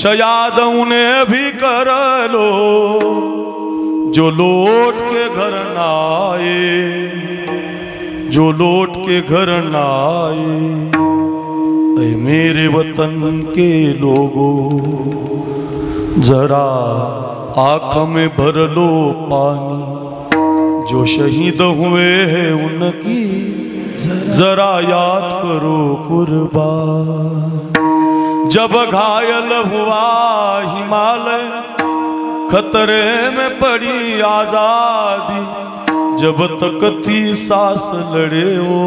कुछ याद उन्हें भी कर लो जो लौट के घर ना आए, जो लौट के घर ना आए। ऐ मेरे वतन के लोगों जरा आँख में भर लो पानी, जो शहीद हुए हैं उनकी जरा याद करो कुर्बान। जब घायल हुआ हिमालय खतरे में पड़ी आजादी, जब तक थी सांस लड़े हो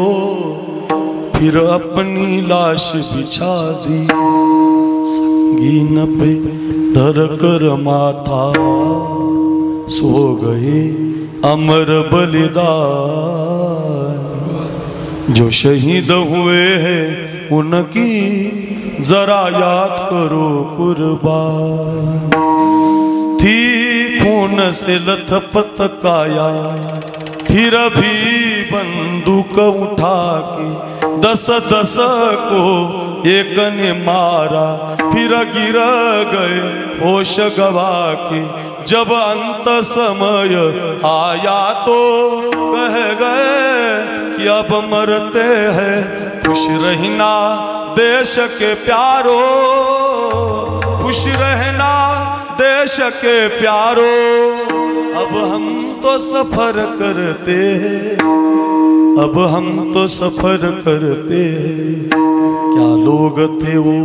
फिर अपनी लाश बिछा दी। संगीन पे धर कर माथा सो गए अमर बलिदान, जो शहीद हुए हैं उनकी जरा याद करो कुर्बान। थी खून से लथपथ काया फिर भी बंदूक उठा के 10-10 को एक ने मारा, फिर गिर गए होश गवा के। जब अंत समय आया तो कह गए कि अब मरते हैं, खुश रहना देश के प्यारो, खुश रहना देश के प्यारो। अब हम तो सफर करते हैं, अब हम तो सफर करते हैं। क्या लोग थे वो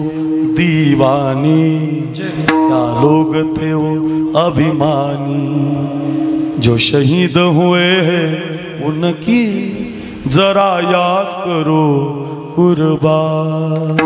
दीवानी, क्या लोग थे वो अभिमानी, जो शहीद हुए हैं उनकी जरा याद करो कुर्बान।